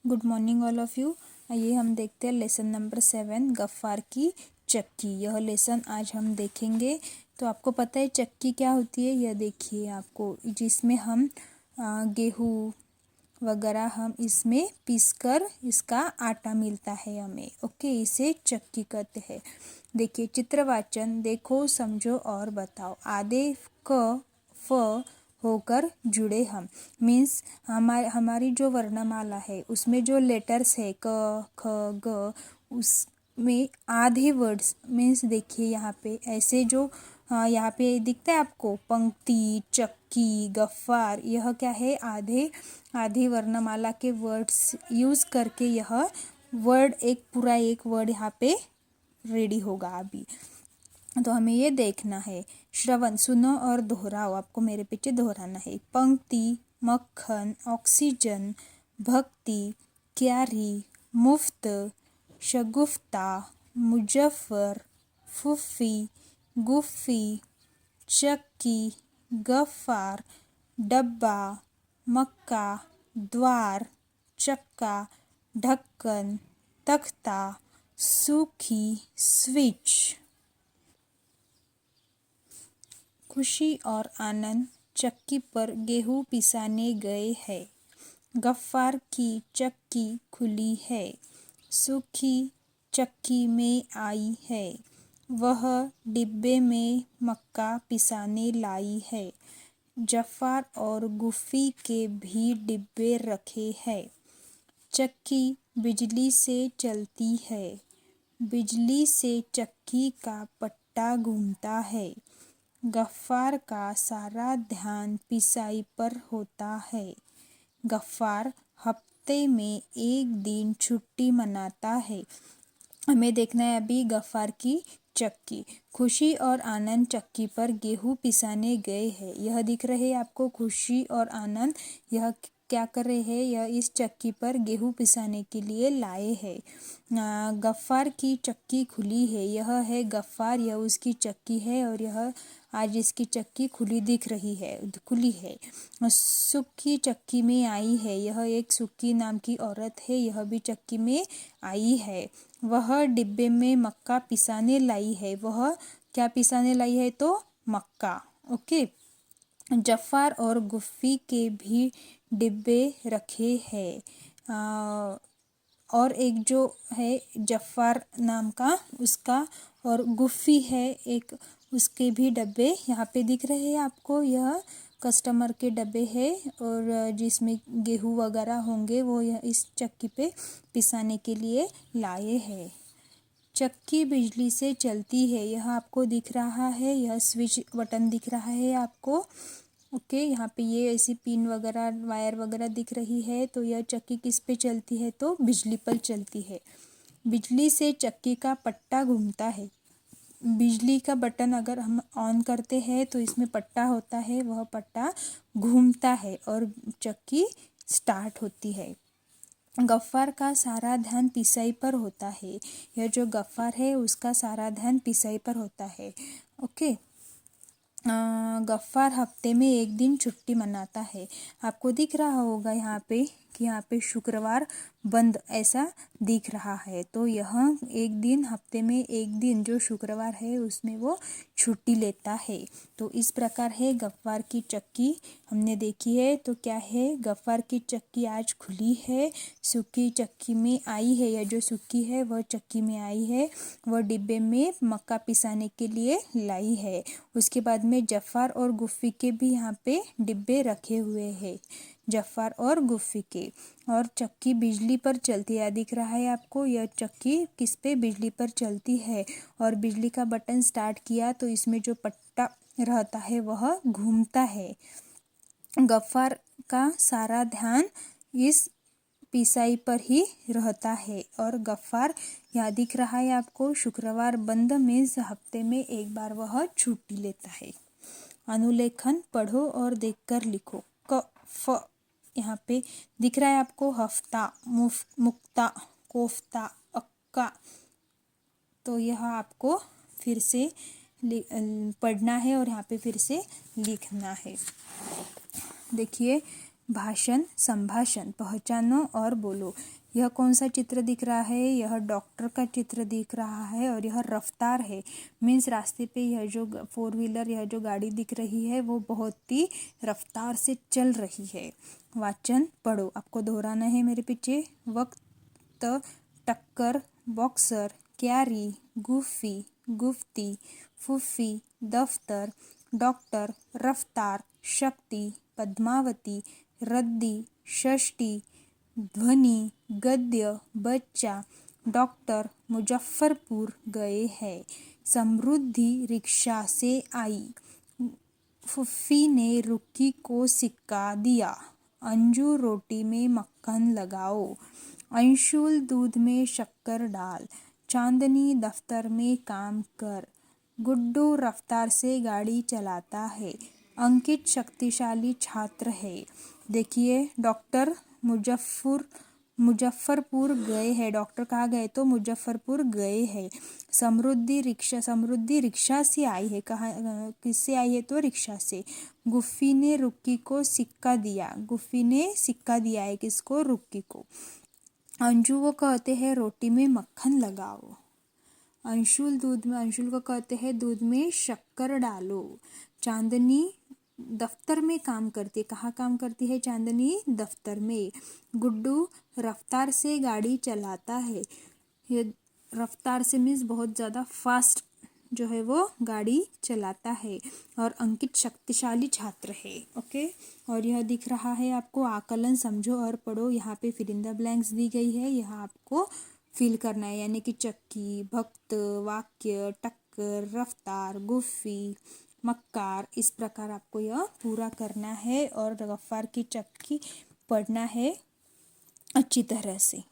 Good morning all of you. आइए हम देखते हैं लेसन नंबर 7 गफ्फार की चक्की। यह लेसन आज हम देखेंगे। तो आपको पता है चक्की क्या होती है? यह देखिए आपको, जिसमें हम गेहूँ वगैरह हम इसमें पीसकर इसका आटा मिलता है हमें। ओके, इसे चक्की कहते हैं। देखिए चित्रवाचन, देखो समझो और बताओ। आधे क फ होकर जुड़े हम, मीन्स हमारी जो वर्णमाला है उसमें जो लेटर्स है क ख ग, उसमें आधे वर्ड्स मीन्स देखिए यहाँ पे ऐसे जो यहाँ पे दिखता है आपको पंक्ति, चक्की, गफ्फार, यह क्या है? आधे वर्णमाला के वर्ड्स यूज करके यह वर्ड एक वर्ड यहाँ पे रेडी होगा अभी। तो हमें ये देखना है। श्रवण, सुनो और दोहराओ। आपको मेरे पीछे दोहराना है। पंक्ति, मक्खन, ऑक्सीजन, भक्ति, क्यारी, मुफ्त, शगुफ्ता, मुजफ्फर, फुफ्फी, गुफ्फी, चक्की, गफ्फार, डब्बा, मक्का, द्वार, चक्का, ढक्कन, तख्ता, सूखी, स्विच। खुशी और आनंद चक्की पर गेहूं पिसाने गए हैं। गफ्फार की चक्की खुली है। सूखी चक्की में आई है। वह डिब्बे में मक्का पिसाने लाई है। जफ़ार और गुफ़ी के भी डिब्बे रखे हैं। चक्की बिजली से चलती है। बिजली से चक्की का पट्टा घूमता है। गफ्फार का सारा ध्यान पिसाई पर होता है। गफ्फार हफ्ते में एक दिन छुट्टी मनाता है। हमें देखना है अभी गफ्फार की चक्की। खुशी और आनंद चक्की पर गेहूं पिसाने गए हैं। यह दिख रहे हैं आपको खुशी और आनंद, यह क्या कर रहे हैं? यह इस चक्की पर गेहूं पिसाने के लिए लाए हैं। गफ्फार की चक्की खुली है। यह है गफ्फार, यह उसकी चक्की है और यह आज इसकी चक्की खुली दिख रही है, खुली है। सुक्की चक्की में आई है। यह एक सुक्की नाम की औरत है, यह भी चक्की में आई है। वह डिब्बे में मक्का पिसाने लाई है। वह क्या पिसाने लाई है? तो मक्का। ओके। जफ़ार और गुफ़ी के भी डिब्बे रखे हैं। और एक जो है जफ़ार नाम का उसका, और गुफ़ी है एक, उसके भी डब्बे यहाँ पे दिख रहे हैं आपको। यह कस्टमर के डब्बे है और जिसमें गेहूँ वगैरह होंगे वो यह इस चक्की पे पिसाने के लिए लाए हैं। चक्की बिजली से चलती है। यह आपको दिख रहा है, यह स्विच बटन दिख रहा है आपको। ओके, यहाँ पे ये ऐसी पिन वगैरह वायर वगैरह दिख रही है। तो यह चक्की किस पे चलती है? तो बिजली पर चलती है। बिजली से चक्की का पट्टा घूमता है। बिजली का बटन अगर हम ऑन करते हैं तो इसमें पट्टा होता है, वह पट्टा घूमता है और चक्की स्टार्ट होती है। गफ्फार का सारा ध्यान पिसाई पर होता है। यह जो गफ्फार है उसका सारा ध्यान पिसाई पर होता है। ओके। गफ्फार हफ्ते में एक दिन छुट्टी मनाता है। आपको दिख रहा होगा यहाँ पे कि यहाँ पे शुक्रवार बंद ऐसा दिख रहा है। तो यह एक दिन, हफ्ते में एक दिन जो शुक्रवार है उसमें वो छुट्टी लेता है। तो इस प्रकार है गफ्फार की चक्की हमने देखी है। तो क्या है? गफ्फार की चक्की आज खुली है। सूखी चक्की में आई है। यह जो सूखी है वह चक्की में आई है। वह डिब्बे में मक्का पिसाने के लिए लाई है। उसके बाद में जफ़ार और गुफ़ी के भी यहाँ पे डिब्बे रखे हुए हैं। जफ़ार और गुफ़ी के। और चक्की बिजली पर चलती है, दिख रहा है आपको। यह चक्की किस पे? बिजली पर चलती है। और बिजली का बटन स्टार्ट किया तो इसमें जो पट्टा रहता है वह घूमता है। गफ्फार का सारा ध्यान इस पिसाई पर ही रहता है। और गफ्फार यहाँ दिख रहा है आपको, शुक्रवार बंद मीन्स हफ्ते में एक बार वह छुट्टी लेता है। अनुलेखन पढ़ो और देखकर लिखो। क फ यहाँ पे दिख रहा है आपको हफ्ता, मुक्ता, कोफ्ता, अक्का। तो यह आपको फिर से पढ़ना है और यहाँ पे फिर से लिखना है। देखिए भाषण संभाषण, पहचानो और बोलो। यह कौन सा चित्र दिख रहा है? यह डॉक्टर का चित्र दिख रहा है और यह रफ्तार है। मीन्स रास्ते पे यह जो 4 व्हीलर, यह जो गाड़ी दिख रही है वो बहुत ही रफ्तार से चल रही है। वाचन पढ़ो, आपको दोहराना है मेरे पीछे। वक्त, टक्कर, बॉक्सर, क्यारी, गुफी, गुफ्ती, फुफ्फी, दफ्तर, डॉक्टर, रफ्तार, शक्ति, पद्मावती, रद्दी, षष्ठी, ध्वनि, गद्य, बच्चा, डॉक्टर मुजफ्फरपुर गए हैं। समृद्धि रिक्शा से आई। फुफ्फी ने रुक्की को सिक्का दिया। अंजू रोटी में मक्खन लगाओ। अंशुल दूध में शक्कर डाल। चांदनी दफ्तर में काम कर। गुड्डू रफ्तार से गाड़ी चलाता है। अंकित शक्तिशाली छात्र है। देखिए, डॉक्टर मुजफ्फरपुर गए हैं। डॉक्टर कहाँ गए? तो मुजफ्फरपुर गए हैं। समृद्धि रिक्शा से आई है। कहाँ, किससे आई है? तो रिक्शा से। गुफ्फी ने रुक्की को सिक्का दिया। गुफ्फी ने सिक्का दिया है किसको? रुक्की को। अंजू को कहते हैं रोटी में मक्खन लगाओ। अंशुल को कहते हैं दूध में शक्कर डालो। चांदनी दफ्तर में काम करती है। कहाँ काम करती है चांदनी? दफ्तर में। गुड्डू रफ्तार से गाड़ी चलाता है। ये रफ्तार से मीन्स बहुत ज़्यादा फास्ट जो है वो गाड़ी चलाता है। और अंकित शक्तिशाली छात्र है। ओके, और यह दिख रहा है आपको आकलन समझो और पढ़ो। यहाँ पे फिल इन द ब्लैंक्स दी गई है, यहाँ आपको फिल करना है। यानी कि चक्की, भक्त, वाक्य, टक्कर, रफ्तार, गुफ्फी, मक्कार, इस प्रकार आपको यह पूरा करना है और गफ्फार की चक्की पढ़ना है अच्छी तरह से।